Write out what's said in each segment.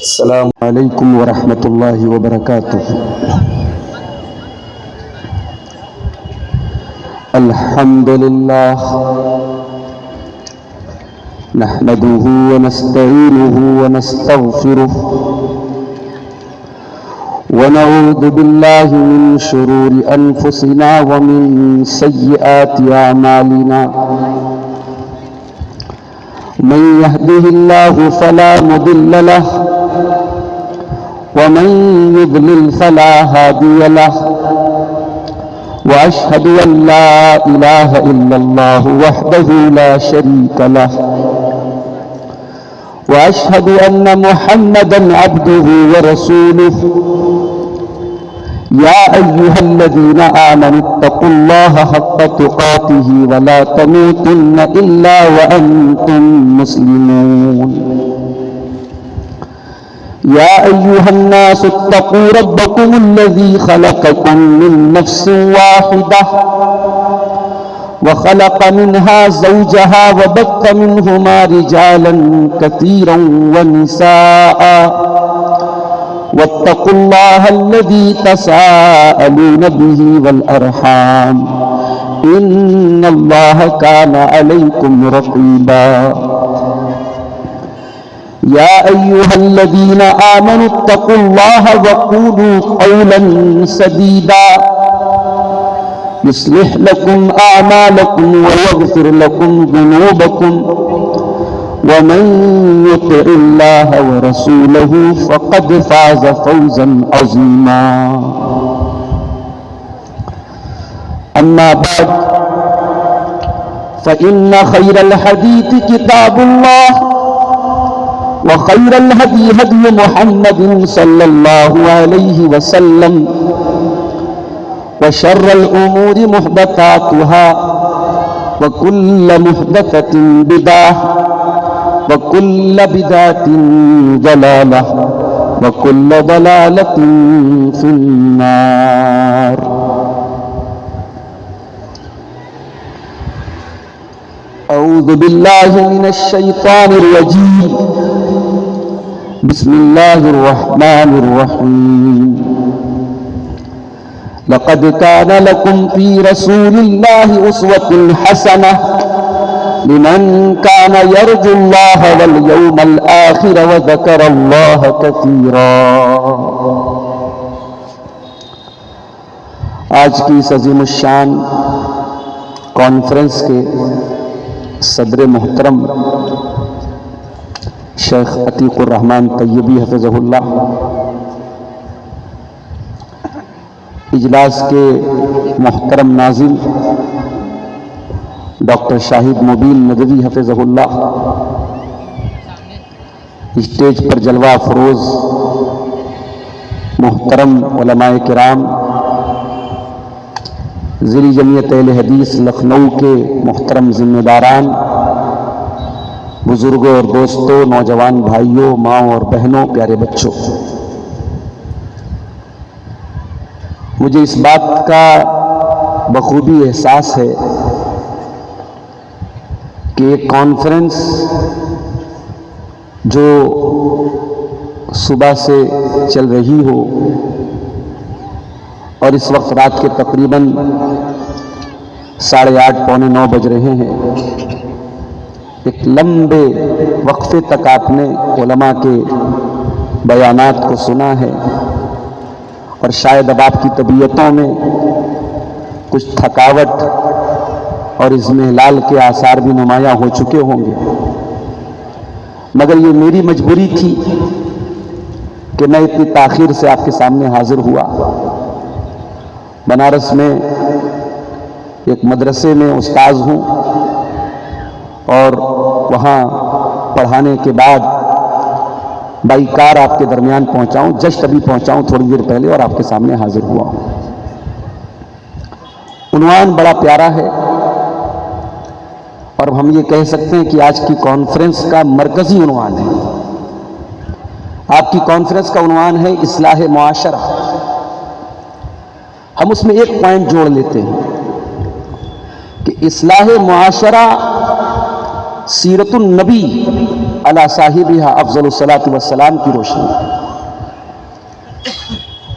السلام علیکم ورحمۃ اللہ وبرکاتہ۔ الحمد للہ نحمده ونستعینه ونستغفره ونعوذ باللہ من شرور انفسنا ومن سیئات اعمالنا، من يهده الله فلا مضل له ومن يضلل فلا هادي له، وأشهد أن لا إله إلا الله وحده لا شريك له، وأشهد أن محمدا عبده ورسوله، يا أيها الذين آمنوا اتقوا الله حق تقاته ولا تموتن إلا وأنتم مسلمون، يا أيها الناس اتقوا ربكم الذي خلقكم من نفس واحدة وخلق منها زوجها وبث منهما رجالا كثيرا ونساء، واتقوا الله الذي تساءلون به والأرحام إن الله كان عليكم رقيبا، يا أيها الذين آمنوا اتقوا الله وقولوا قولا سديدا يصلح لكم أعمالكم ويغفر لكم ذنوبكم، ومن يطع الله ورسوله فقد فاز فوزا عظيما، أما بعد فإن خير الحديث كتاب الله، وخير الهدي هدي محمد صلى الله عليه وسلم، وشر الأمور محدثاتها، وكل محدثة بدعة، وكل بدعة ضلالة، وكل ضلالة في النار۔ أعوذ بالله من الشيطان الرجيم، بسم الله الرحمن الرحيم، لقد كان لكم في رسول الله أسوة حسنة لمن كان يرجو الله واليوم الآخر وذكر الله كثيرا۔ آج کی اس عظیم الشان کانفرنس کے صدر محترم شیخ عتیق الرحمن طیبی حفظہ اللہ، اجلاس کے محترم ناظم ڈاکٹر شاہد مبین ندوی حفظہ اللہ، اسٹیج پر جلوہ فروز محترم علماء کرام، ذیلی جمعیت اہل حدیث لکھنؤ کے محترم ذمہ داران، بزرگوں اور دوستوں، نوجوان بھائیوں، ماں اور بہنوں، پیارے بچوں، مجھے اس بات کا بخوبی احساس ہے کہ ایک کانفرنس جو صبح سے چل رہی ہو اور اس وقت رات کے تقریباً 8:30 پونے 9 بج رہے ہیں، ایک لمبے وقفے تک آپ نے علماء کے بیانات کو سنا ہے، اور شاید اب آپ کی طبیعتوں میں کچھ تھکاوٹ اور اضمحلال کے آثار بھی نمایاں ہو چکے ہوں گے، مگر یہ میری مجبوری تھی کہ میں اتنی تاخیر سے آپ کے سامنے حاضر ہوا۔ بنارس میں ایک مدرسے میں استاذ ہوں، اور وہاں پڑھانے کے بعد بائی کار آپ کے درمیان پہنچاؤں، جسٹ ابھی پہنچاؤں تھوڑی دیر پہلے، اور آپ کے سامنے حاضر ہوا ہوں۔ عنوان بڑا پیارا ہے، اور ہم یہ کہہ سکتے ہیں کہ آج کی کانفرنس کا مرکزی عنوان ہے۔ آپ کی کانفرنس کا عنوان ہے اصلاح معاشرہ۔ ہم اس میں ایک پوائنٹ جوڑ لیتے ہیں کہ اصلاح معاشرہ سیرت النبی علی صاحبہ افضل الصلاۃ والسلام کی روشنی ہے۔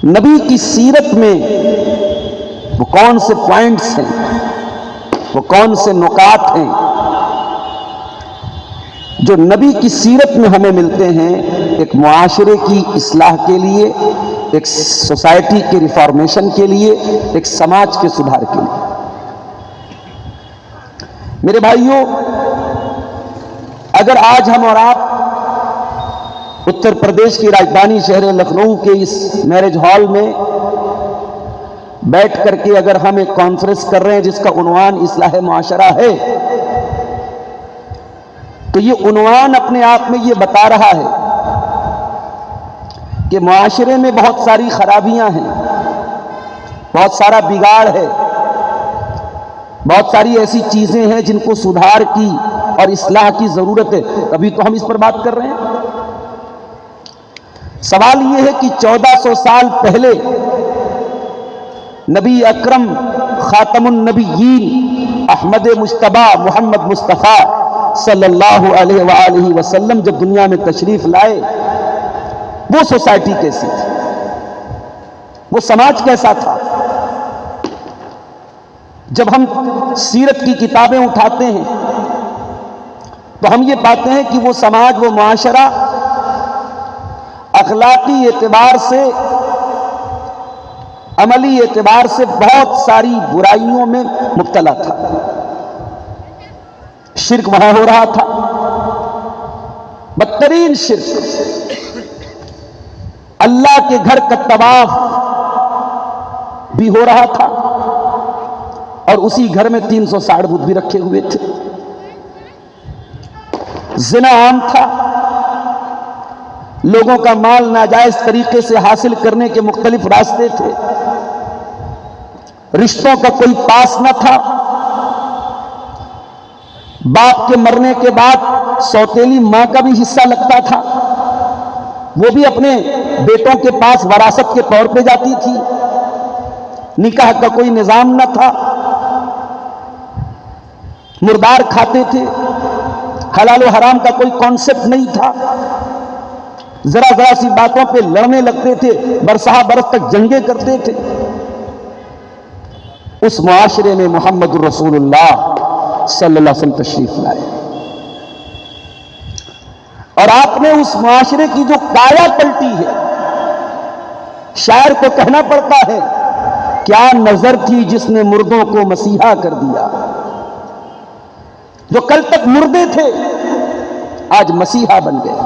نبی کی سیرت میں وہ کون سے پوائنٹس ہیں، وہ کون سے نکات ہیں جو نبی کی سیرت میں ہمیں ملتے ہیں ایک معاشرے کی اصلاح کے لیے، ایک سوسائٹی کے ریفارمیشن کے لیے، ایک سماج کے سدھار کے لیے۔ میرے بھائیوں، اگر آج ہم اور آپ اتر پردیش کی راجدھانی شہر لکھنؤ کے اس میرج ہال میں بیٹھ کر کے اگر ہم ایک کانفرنس کر رہے ہیں جس کا عنوان اصلاح معاشرہ ہے، تو یہ عنوان اپنے آپ میں یہ بتا رہا ہے کہ معاشرے میں بہت ساری خرابیاں ہیں، بہت سارا بگاڑ ہے، بہت ساری ایسی چیزیں ہیں جن کو سدھار کی اور اصلاح کی ضرورت ہے، تبھی تو ہم اس پر بات کر رہے ہیں۔ سوال یہ ہے کہ 1400 سال پہلے نبی اکرم خاتم النبیین احمد مجتبیٰ محمد مصطفیٰ صلی اللہ علیہ وآلہ وسلم جب دنیا میں تشریف لائے، وہ سوسائٹی کیسی تھی، وہ سماج کیسا تھا؟ جب ہم سیرت کی کتابیں اٹھاتے ہیں تو ہم یہ پاتے ہیں کہ وہ سماج، وہ معاشرہ اخلاقی اعتبار سے، عملی اعتبار سے بہت ساری برائیوں میں مبتلا تھا۔ شرک وہاں ہو رہا تھا، بدترین شرک، اللہ کے گھر کا طواف بھی ہو رہا تھا، اور اسی گھر میں 360 بت بھی رکھے ہوئے تھے۔ زنا عام تھا، لوگوں کا مال ناجائز طریقے سے حاصل کرنے کے مختلف راستے تھے، رشتوں کا کوئی پاس نہ تھا، باپ کے مرنے کے بعد سوتیلی ماں کا بھی حصہ لگتا تھا، وہ بھی اپنے بیٹوں کے پاس وراثت کے طور پہ جاتی تھی، نکاح کا کوئی نظام نہ تھا، مردار کھاتے تھے، حلال و حرام کا کوئی کانسیپٹ نہیں تھا، ذرا ذرا سی باتوں پہ لڑنے لگتے تھے، برسہ برس تک جنگیں کرتے تھے۔ اس معاشرے میں محمد الرسول اللہ صلی اللہ علیہ وسلم تشریف لائے، اور آپ نے اس معاشرے کی جو کایا پلٹی ہے، شاعر کو کہنا پڑتا ہے، کیا نظر تھی جس نے مردوں کو مسیحا کر دیا۔ جو کل تک مردے تھے آج مسیحا بن گئے،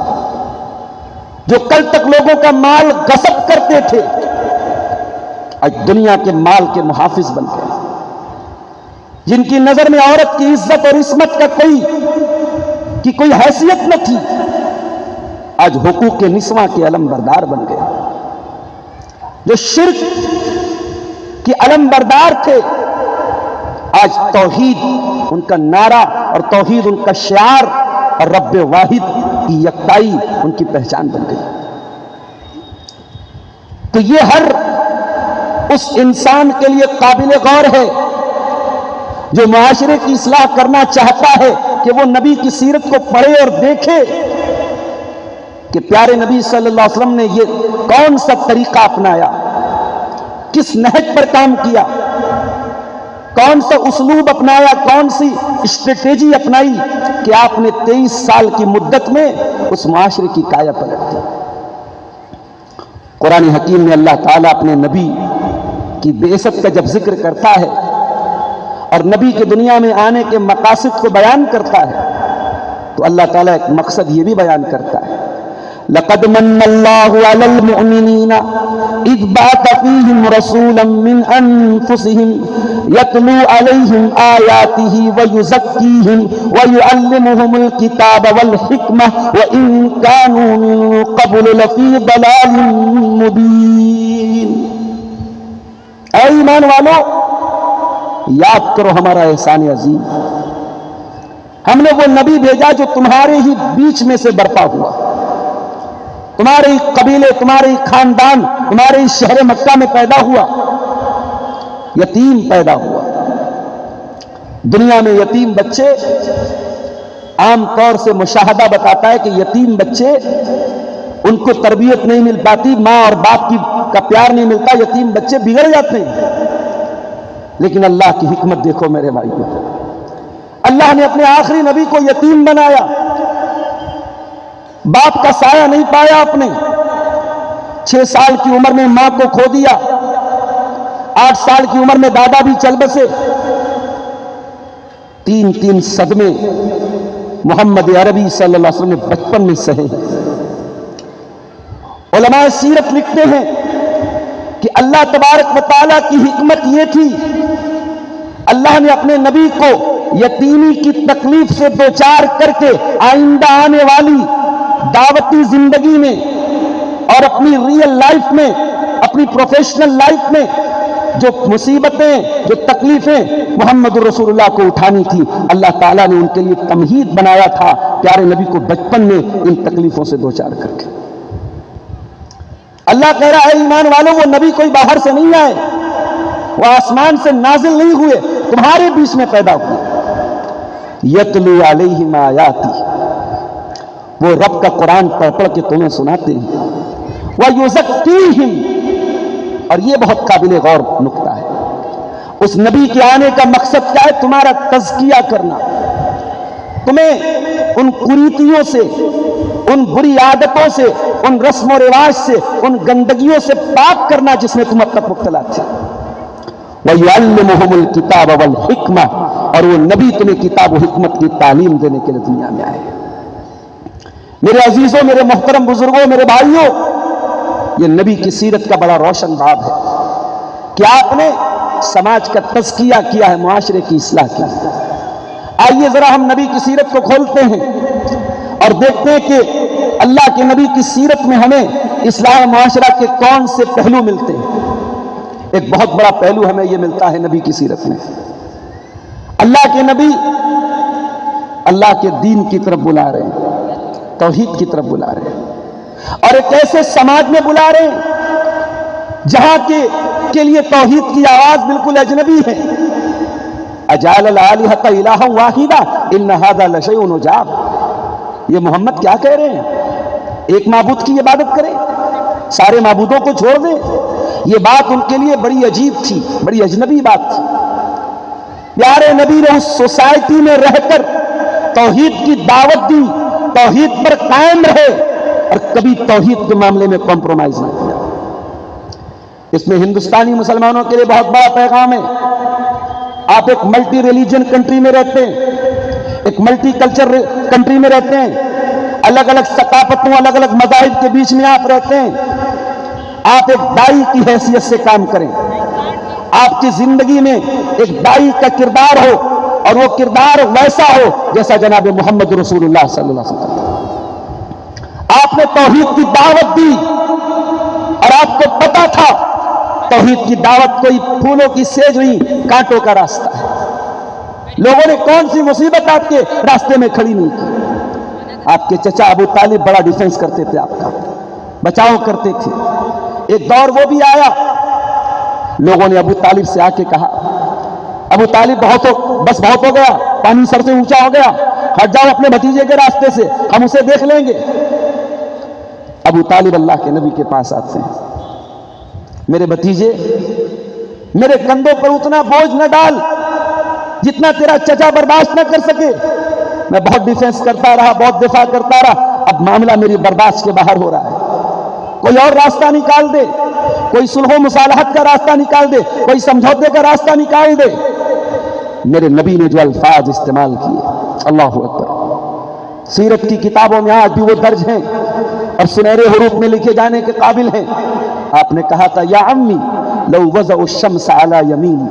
جو کل تک لوگوں کا مال غصب کرتے تھے آج دنیا کے مال کے محافظ بن گئے، جن کی نظر میں عورت کی عزت اور عصمت کا کوئی حیثیت نہ تھی، آج حقوق کے نسواں کے علم بردار بن گئے، جو شرک کی علم بردار تھے آج توحید ان کا نعرہ اور توحید ان کا شعار اور رب واحد کی یکتائی ان کی پہچان بن گئی۔ تو یہ ہر اس انسان کے لیے قابل غور ہے جو معاشرے کی اصلاح کرنا چاہتا ہے کہ وہ نبی کی سیرت کو پڑھے اور دیکھے کہ پیارے نبی صلی اللہ علیہ وسلم نے یہ کون سا طریقہ اپنایا، کس نہج پر کام کیا، کون سا اسلوب اپنایا، کون سی اسٹریٹجی اپنائی کہ آپ نے 23 سال کی مدت میں اس معاشرے کی کایا پلٹ دی۔ قرآن حکیم میں اللہ تعالیٰ اپنے نبی کی بعثت کا جب ذکر کرتا ہے اور نبی کے دنیا میں آنے کے مقاصد کو بیان کرتا ہے تو اللہ تعالیٰ ایک مقصد یہ بھی بیان کرتا ہے، لَقَدْ مَنَّ اللَّهُ عَلَى الْمُؤْمِنِينَ إِذْ بَعَثَ فِيهِمْ رَسُولًا مِّنْ أَنفُسِهِمْ يَتْلُو عَلَيْهِمْ آيَاتِهِ وَيُزَكِّيهِمْ وَيُعَلِّمُهُمُ الْكِتَابَ وَالْحِكْمَةَ وَإِن كَانُوا مِن قَبْلُ لَفِي ضَلَالٍ مُّبِينٍ۔ اے ایمان والو، یاد کرو ہمارا احسان عظیم، ہم نے وہ نبی بھیجا جو تمہارے ہی بیچ میں سے برپا ہوا، تمہارے ہی قبیلے، تمہارے ہی خاندان، تمہارے ہی شہر مکہ میں پیدا ہوا، یتیم پیدا ہوا، دنیا میں یتیم بچے عام طور سے مشاہدہ بتاتا ہے کہ یتیم بچے ان کو تربیت نہیں مل پاتی، ماں اور باپ کا پیار نہیں ملتا، یتیم بچے بگڑ جاتے ہیں۔ لیکن اللہ کی حکمت دیکھو میرے بھائیو، اللہ نے اپنے آخری نبی کو یتیم بنایا، باپ کا سایہ نہیں پایا، اپنے 6 سال کی عمر میں ماں کو کھو دیا، 8 سال کی عمر میں دادا بھی چل بسے، 3 صدمے محمد عربی صلی اللہ علیہ وسلم نے بچپن میں سہے۔ علماء سیرت لکھتے ہیں کہ اللہ تبارک و تعالیٰ کی حکمت یہ تھی، اللہ نے اپنے نبی کو یتیمی کی تکلیف سے دوچار کر کے آئندہ آنے والی دعوتی زندگی میں اور اپنی ریئل لائف میں، اپنی پروفیشنل لائف میں جو مصیبتیں، جو تکلیفیں محمد رسول اللہ کو اٹھانی تھی، اللہ تعالیٰ نے ان کے لیے تمہید بنایا تھا پیارے نبی کو بچپن میں ان تکلیفوں سے دوچار کر کے۔ اللہ کہہ رہا ہے ایمان والوں، وہ نبی کوئی باہر سے نہیں آئے، وہ آسمان سے نازل نہیں ہوئے، تمہارے بیچ میں پیدا ہوئے۔ یتلو علیہم آیاتی، وہ رب کا قرآن پڑھ پڑھ کے تمہیں سناتے ہیں، وَيُزَكِّيهِمْ، اور یہ بہت قابل غور نکتہ ہے۔ اس نبی کے آنے کا مقصد کیا ہے؟ تمہارا تزکیہ کرنا، تمہیں ان قریتیوں سے، ان بری عادتوں سے، ان رسم و رواج سے، ان گندگیوں سے پاک کرنا جس میں تم اب تک مبتلا تھے۔ وَيُعَلِّمُهُمُ الْكِتَابَ وَالْحِكْمَةَ، اور وہ نبی تمہیں کتاب و حکمت کی تعلیم دینے کے لیے دنیا میں آئے۔ میرے عزیزوں، میرے محترم بزرگوں، میرے بھائیوں، یہ نبی کی سیرت کا بڑا روشن باب ہے کہ آپ نے سماج کا تزکیہ کیا ہے، معاشرے کی اصلاح کی۔ آئیے ذرا ہم نبی کی سیرت کو کھولتے ہیں اور دیکھتے ہیں کہ اللہ کے نبی کی سیرت میں ہمیں اصلاح معاشرہ کے کون سے پہلو ملتے ہیں۔ ایک بہت بڑا پہلو ہمیں یہ ملتا ہے نبی کی سیرت میں، اللہ کے نبی اللہ کے دین کی طرف بلا رہے ہیں، توحید کی طرف بلا رہے ہیں، اور ایک ایسے سماج میں بلا رہے ہیں جہاں کے لیے توحید کی آواز بالکل اجنبی ہے۔ اجعل الآلہۃ الہا واحدا ان ھذا لشیء عجاب، یہ محمد کیا کہہ رہے ہیں؟ ایک معبود کی عبادت کریں، سارے معبودوں کو چھوڑ دیں؟ یہ بات ان کے لیے بڑی عجیب تھی، بڑی اجنبی بات تھی۔ پیارے نبی نے اس سوسائٹی میں رہ کر توحید کی دعوت دی، توحید پر قائم رہے اور کبھی توحید کے معاملے میں کمپرومائز نہ کیا۔ اس میں ہندوستانی مسلمانوں کے لیے بہت بڑا پیغام ہے۔ آپ ایک ملٹی ریلیجن کنٹری میں رہتے ہیں، ایک ملٹی کلچر کنٹری میں رہتے ہیں، الگ الگ ثقافتوں، الگ الگ مذاہب کے بیچ میں آپ رہتے ہیں۔ آپ ایک دائی کی حیثیت سے کام کریں، آپ کی زندگی میں ایک دائی کا کردار ہو، اور وہ کردار ویسا ہو جیسا جناب محمد رسول اللہ صلی اللہ علیہ وسلم۔ آپ نے توحید کی دعوت دی اور آپ کو پتا تھا توحید کی دعوت کوئی پھولوں کی سیج نہیں، کانٹوں کا راستہ ہے۔ لوگوں نے کون سی مصیبت آپ کے راستے میں کھڑی نہیں کی۔ آپ کے چچا ابو طالب بڑا ڈیفنس کرتے تھے، آپ کا بچاؤ کرتے تھے۔ ایک دور وہ بھی آیا، لوگوں نے ابو طالب سے آ کے کہا، ابو طالب بہت ہو گیا، پانی سر سے اونچا ہو گیا، ہٹ جاؤ اپنے بھتیجے کے راستے سے، ہم اسے دیکھ لیں گے۔ ابو طالب اللہ کے نبی کے پاس آتے ہیں، میرے بھتیجے، میرے کندھوں پر اتنا بوجھ نہ ڈال جتنا تیرا چچا برداشت نہ کر سکے۔ میں بہت ڈیفنس کرتا رہا، بہت دفاع کرتا رہا، اب معاملہ میری برداشت کے باہر ہو رہا ہے۔ کوئی اور راستہ نکال دے، کوئی صلح و مصالحت کا راستہ نکال دے، کوئی سمجھوتے کا راستہ نکال دے۔ میرے نبی نے جو الفاظ استعمال کیے، اللہ اکبر، سیرت کی کتابوں میں آج بھی وہ درج ہیں اور سنہرے حروف میں لکھے جانے کے قابل ہیں۔ آپ نے کہا تھا، یا عمی لو وضع الشمس علی یمینی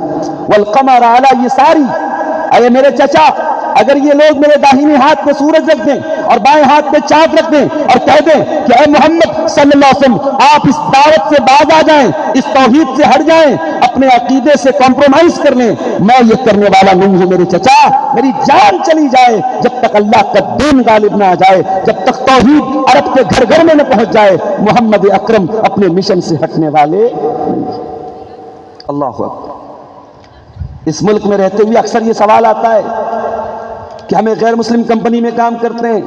والقمر علی یساری، اے میرے چچا، اگر یہ لوگ میرے داہنے ہاتھ پہ سورج رکھ دیں اور بائیں ہاتھ پہ چاند رکھ دیں اور کہہ دیں کہ اے محمد صلی اللہ علیہ وسلم آپ اس دعوت سے باز آ جائیں، اس توحید سے ہٹ جائیں، اپنے عقیدے سے کمپرومائز کر لیں، میں یہ کرنے والا نہیں ہوں میرے چچا۔ میری جان چلی جائے جب تک اللہ کا دین غالب نہ آ جائے، جب تک توحید عرب کے گھر گھر میں نہ پہنچ جائے، محمد اکرم اپنے مشن سے ہٹنے والے نہیں۔ اللہ اکبر۔ اس ملک میں رہتے ہوئے اکثر یہ سوال آتا ہے کہ ہمیں غیر مسلم کمپنی میں کام کرتے ہیں،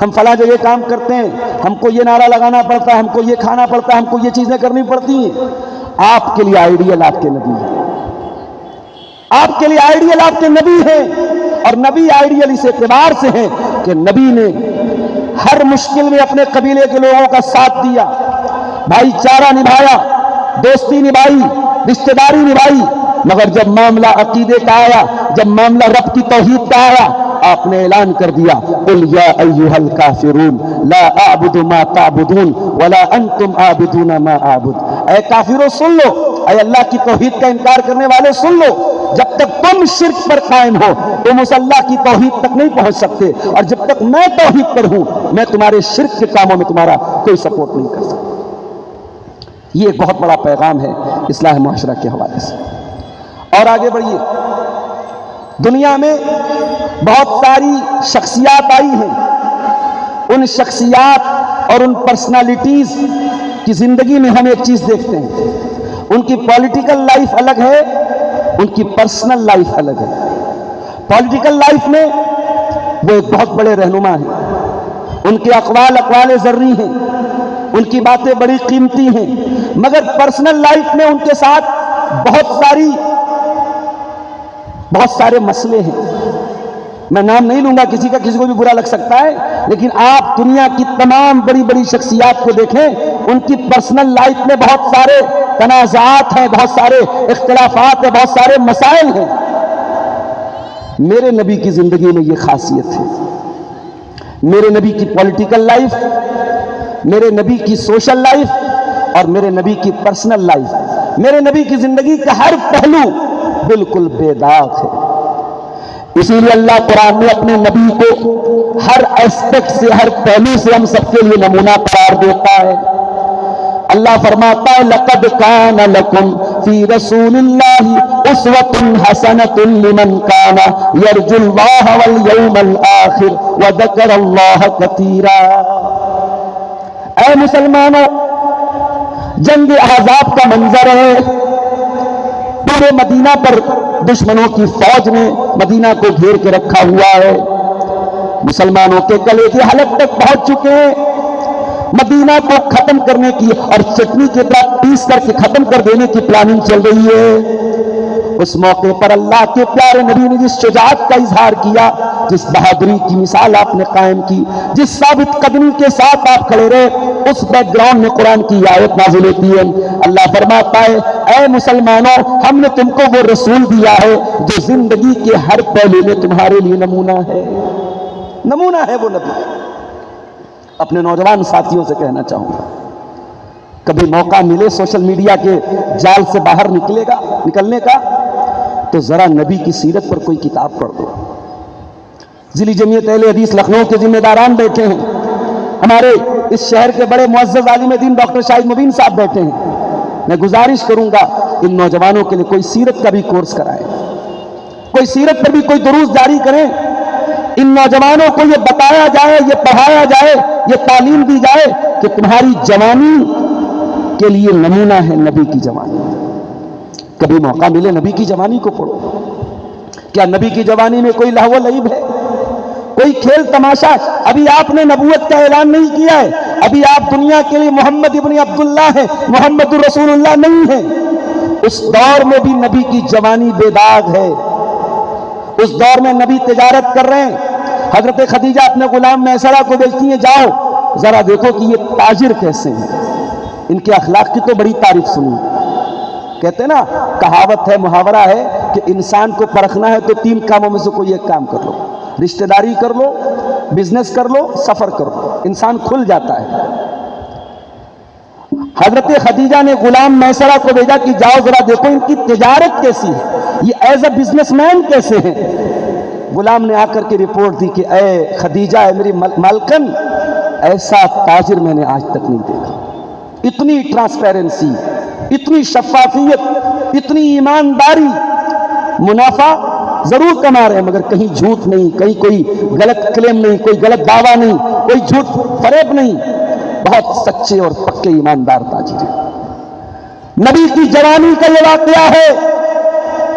ہم فلاں جگہ کام کرتے ہیں، ہم کو یہ نعرہ لگانا پڑتا ہے، ہم کو یہ کھانا پڑتا ہے، ہم کو یہ چیزیں کرنی پڑتی ہیں۔ آپ کے لیے آئیڈیل آپ کے نبی ہیں، آپ کے لیے آئیڈیل آپ کے نبی ہیں، اور نبی آئیڈیل اس اعتبار سے ہیں کہ نبی نے ہر مشکل میں اپنے قبیلے کے لوگوں کا ساتھ دیا، بھائی چارہ نبھایا، دوستی نبھائی، رشتہ داری نبھائی، مگر جب معاملہ عقیدے کا آیا، جب معاملہ رب کی توحید کا آیا، آپ نے اعلان کر دیا قل یا ایھا الکافرون لا اعبد ما تعبدون ولا انتم عابدون ما اعبد۔ اے کافروں سن لو، اے اللہ کی توحید کا انکار کرنے والے سن لو، جب تک تم شرک پر قائم ہو تم اس اللہ کی توحید تک نہیں پہنچ سکتے، اور جب تک میں توحید پر ہوں میں تمہارے شرک کے کاموں میں تمہارا کوئی سپورٹ نہیں کر سکتا۔ یہ ایک بہت بڑا پیغام ہے اصلاح معاشرہ کے حوالے سے۔ اور آگے بڑھیے، دنیا میں بہت ساری شخصیات آئی ہیں، ان شخصیات اور ان پرسنالٹیز کی زندگی میں ہم ایک چیز دیکھتے ہیں، ان کی پولیٹیکل لائف الگ ہے، ان کی پرسنل لائف الگ ہے۔ پولیٹیکل لائف میں وہ ایک بہت بڑے رہنما ہیں، ان کے اقوال ذری ہیں، ان کی باتیں بڑی قیمتی ہیں، مگر پرسنل لائف میں ان کے ساتھ بہت سارے مسئلے ہیں۔ میں نام نہیں لوں گا کسی کا، کسی کو بھی برا لگ سکتا ہے، لیکن آپ دنیا کی تمام بڑی بڑی شخصیات کو دیکھیں، ان کی پرسنل لائف میں بہت سارے تنازعات ہیں، بہت سارے اختلافات ہیں، بہت سارے مسائل ہیں۔ میرے نبی کی زندگی میں یہ خاصیت ہے، میرے نبی کی پولیٹیکل لائف، میرے نبی کی سوشل لائف اور میرے نبی کی پرسنل لائف، میرے نبی کی زندگی کا ہر پہلو بالکل بے داغ ہے۔ اسی لیے اللہ قرآن میں اپنے نبی کو ہر ایسپیکٹ سے، ہر پہلو سے ہم سب کے لیے نمونہ قرار دیتا ہے۔ اللہ فرماتا ہے لَقَدْ كَانَ لَكُمْ فِي رَسُولِ اللَّهِ أُسْوَةٌ حَسَنَةٌ لِمَنْ كَانَ يَرْجُو اللَّهَ وَالْيَوْمَ الْآخِرَ وَذَكَرَ اللَّهَ كَثِيرًا۔ اے مسلمانوں، جنگ احزاب کا منظر ہے، پورے مدینہ پر دشمنوں کی فوج نے مدینہ کو گھیر کے رکھا ہوا ہے، مسلمانوں کے گلے کی حالت تک پہنچ چکے ہیں، مدینہ کو ختم کرنے کی اور چٹنی کے طرح پیس کر کے ختم کر دینے کی پلاننگ چل رہی ہے۔ اس موقع پر اللہ کے پیارے نبی نے جس شجاعت کا اظہار کیا، جس بہادری کی مثال آپ نے قائم کی، جس ثابت قدمی کے ساتھ آپ کھڑے رہے، اس بیک گراؤنڈ میں قرآن کی آیت نازل ہوتی ہے۔ اللہ فرماتا ہے اے مسلمانوں، ہم نے تم کو وہ رسول دیا ہے جو زندگی کے ہر پہلو میں تمہارے لیے نمونہ ہے، نمونہ ہے وہ نبی۔ اپنے نوجوان ساتھیوں سے کہنا چاہوں گا، کبھی موقع ملے سوشل میڈیا کے جال سے باہر نکلنے کا، تو ذرا نبی کی سیرت پر کوئی کتاب پڑھ دو۔ ضلع جمعیت اہل حدیث لکھنؤ کے ذمہ داران بیٹھے ہیں، ہمارے اس شہر کے بڑے معزز عالم دین ڈاکٹر شاہد مبین صاحب بیٹھے ہیں، میں گزارش کروں گا ان نوجوانوں کے لیے کوئی سیرت کا بھی کورس کرائیں، کوئی سیرت پر بھی کوئی دروس جاری کریں، ان نوجوانوں کو یہ بتایا جائے، یہ پڑھایا جائے، یہ تعلیم دی جائے کہ تمہاری جوانی کے لیے نمونہ ہے نبی کی جوانی۔ کبھی موقع ملے نبی کی جوانی کو پڑھو۔ کیا نبی کی جوانی میں کوئی لہو و لعب ہے، کوئی کھیل تماشا؟ ابھی آپ نے نبوت کا اعلان نہیں کیا ہے، ابھی آپ دنیا کے لیے محمد ابن عبداللہ ہیں، محمد رسول اللہ نہیں ہیں۔ اس دور میں بھی نبی کی جوانی بے داغ ہے، اس دور میں نبی تجارت کر رہے ہیں۔ حضرت خدیجہ اپنے غلام میسرہ کو بیچتی ہیں، جاؤ ذرا دیکھو کہ یہ تاجر کیسے ہیں، ان کے اخلاق کی تو بڑی تعریف سنی۔ کہتے ہیں نا، کہاوت ہے، محاورہ ہے کہ انسان کو پرکھنا ہے تو 3 کاموں میں سے کوئی ایک کام کر لو، رشتہ داری کر لو، بزنس کر لو، سفر کر لو، انسان کھل جاتا ہے۔ حضرت خدیجہ نے غلام میسرہ کو بھیجا کہ جاؤ ذرا دیکھو ان کی تجارت کیسی ہے، یہ ایز اے بزنس مین کیسے ہیں۔ غلام نے آ کر کے رپورٹ دی کہ اے خدیجہ، اے میری مالکن، ایسا تاجر میں نے آج تک نہیں دیکھا، اتنی ٹرانسپیرنسی، اتنی شفافیت، اتنی ایمانداری، منافع ضرور کما رہے ہیں مگر کہیں جھوٹ نہیں، کہیں کوئی غلط کلیم نہیں، کوئی غلط دعویٰ نہیں، کوئی جھوٹ فریب نہیں، بہت سچے اور پکے ایماندار تاجر ہیں۔ نبی کی جوانی کا یہ واقعہ ہے،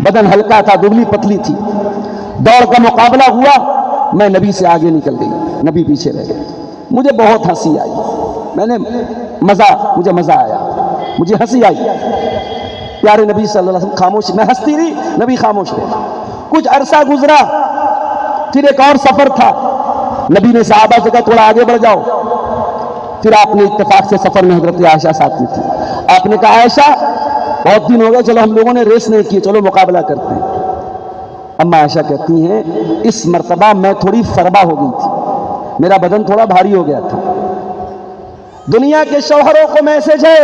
بدن ہلکا تھا، دبلی پتلی تھی. دوڑ کا مقابلہ ہوا، میں نبی سے آگے نکل گئی، نبی پیچھے رہ گئے. مجھے بہت ہنسی آئی، مجھے مزہ آیا، مجھے ہنسی آئی. پیارے نبی صلی اللہ علیہ وسلم خاموش، میں ہنستی رہی، نبی خاموش رہے. کچھ عرصہ گزرا، پھر ایک اور سفر تھا. نبی نے صحابہ سے کہا تھوڑا آگے بڑھ جاؤ. پھر آپ نے اتفاق سے سفر میں حضرت عائشہ ساتھ میں تھی. آپ نے کہا عائشہ بہت دن ہو گئے، چلو ہم لوگوں نے ریس نہیں کی، چلو مقابلہ کرتے ہیں. اما عائشہ کہتی ہیں اس مرتبہ میں تھوڑی فربا ہو گئی تھی، میرا بدن تھوڑا بھاری ہو گیا تھا. دنیا کے شوہروں کو میسج ہے،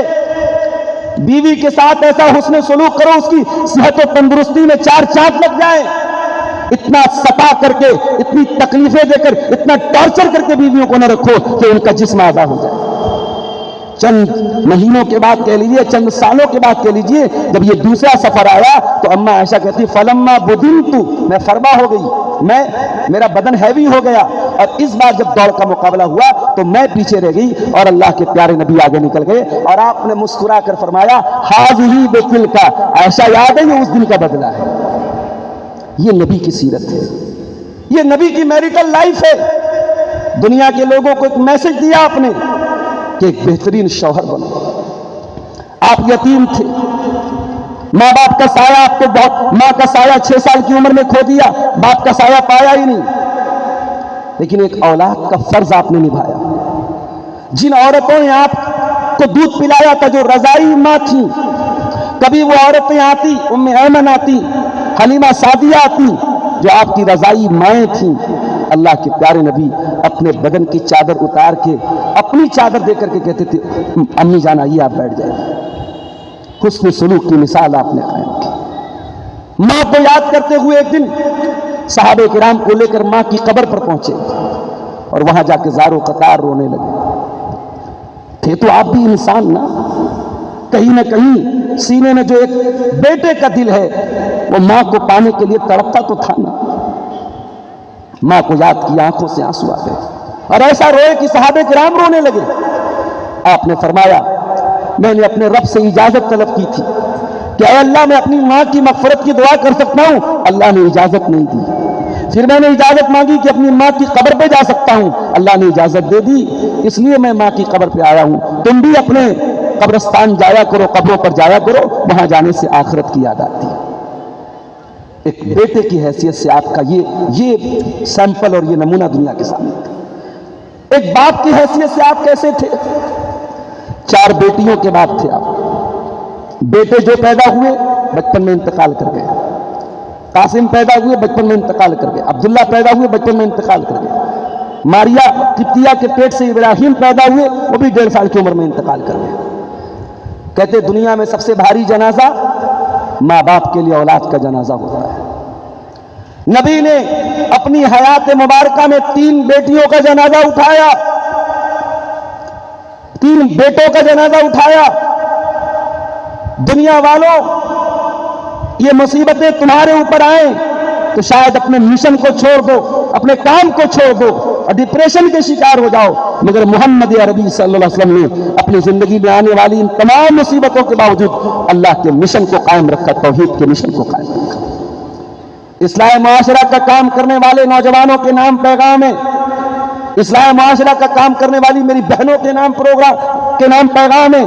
بیوی کے ساتھ ایسا حسن سلوک کرو اس کی صحت و تندرستی میں 4 چاند لگ جائیں. اتنا ستا کر کے، اتنی تکلیفیں دے کر، اتنا ٹارچر کر کے بیویوں کو نہ رکھو کہ ان کا جسم آزاد ہو جائے. چند مہینوں کے بعد کہہ لیجئے، چند سالوں کے بعد کہہ لیجئے، جب یہ دوسرا سفر آیا تو اما عائشہ کہتی فلما بدنتو، میں فربا ہو گئی، میرا بدن ہیوی ہو گیا. اور اس بار جب دوڑ کا مقابلہ ہوا تو میں پیچھے رہ گئی اور اللہ کے پیارے نبی آگے نکل گئے. اور آپ نے مسکرا کر فرمایا حاذہ بتلک، عائشہ یاد ہے یہ اس دن کا بدلہ ہے. یہ نبی کی سیرت ہے، یہ نبی کی میریٹل لائف ہے. دنیا کے لوگوں کو ایک میسج دیا آپ نے کہ ایک بہترین شوہر بنو. آپ یتیم تھے، ماں باپ کا سایہ آپ کو بہت، ماں کا سایہ 6 سال کی عمر میں کھو دیا، باپ کا سایہ پایا ہی نہیں. لیکن ایک اولاد کا فرض آپ نے نبھایا. جن عورتوں نے آپ کو دودھ پلایا تھا، جو رضائی ماں تھیں، کبھی وہ عورتیں آتی، ام ایمن آتی، حلیمہ سعدیہ آتی، جو آپ کی رضائی مائیں تھیں. اللہ کے پیارے نبی اپنے بدن کی چادر اتار کے اپنی چادر دے کر کے کہتے تھے امی جان آئیے آپ بیٹھ جائیں. حسن سلوک کی مثال آپ نے قائم کی. ماں کو یاد کرتے ہوئے ایک دن صحابہ کرام کو لے کر ماں کی قبر پر پہنچے اور وہاں جا کے زار و قطار رونے لگے. تھے تو آپ بھی انسان نا، کہیں نہ کہیں سینے میں جو ایک بیٹے کا دل ہے وہ ماں کو پانے کے لیے تڑپتا تو تھا نا. ماں کو یاد کی، آنکھوں سے آنسو آ گئے اور ایسا روئے کہ صحابہ کرام رونے لگے. آپ نے فرمایا میں نے اپنے رب سے اجازت طلب کی تھی کہ اے اللہ میں اپنی ماں کی مغفرت کی دعا کر سکتا ہوں، اللہ نے اجازت نہیں دی. پھر میں نے اجازت مانگی کہ اپنی ماں کی قبر پہ جا سکتا ہوں، اللہ نے اجازت دے دی، اس لیے میں ماں کی قبر پہ آیا ہوں. تم بھی اپنے قبرستان جایا کرو، قبروں پر جایا کرو، وہاں جانے سے آخرت کی یاد آتی ہے. ایک بیٹے کی حیثیت سے آپ کا یہ سیمپل اور یہ نمونہ دنیا کے سامنے تھا. ایک باپ کی حیثیت سے آپ کیسے تھے؟ 4 بیٹیوں کے باپ تھے آپ. بیٹے جو پیدا ہوئے بچپن میں انتقال کر گئے. قاسم پیدا ہوئے بچپن میں انتقال کر گئے. عبداللہ پیدا ہوئے بچپن میں انتقال کر گئے. ماریا قبطیہ کے پیٹ سے ابراہیم پیدا ہوئے، وہ بھی 1.5 سال کی عمر میں انتقال کر گئے. کہتے دنیا میں سب سے بھاری جنازہ ماں باپ کے لیے اولاد کا جنازہ ہوتا ہے. نبی نے اپنی حیات مبارکہ میں 3 بیٹیوں کا جنازہ اٹھایا، 3 بیٹوں کا جنازہ اٹھایا. دنیا والوں یہ مصیبتیں تمہارے اوپر آئیں تو شاید اپنے مشن کو چھوڑ دو، اپنے کام کو چھوڑ دو اور ڈپریشن کے شکار ہو جاؤ. مگر محمد عربی صلی اللہ علیہ وسلم نے اپنی زندگی میں آنے والی ان تمام مصیبتوں کے باوجود اللہ کے مشن کو قائم رکھا، توحید کے مشن کو قائم رکھا. اصلاح معاشرہ کا کام کرنے والے نوجوانوں کے نام پیغام ہے، اصلاح معاشرہ کا کام کرنے والی میری بہنوں کے نام پروگرام کے نام پیغام ہے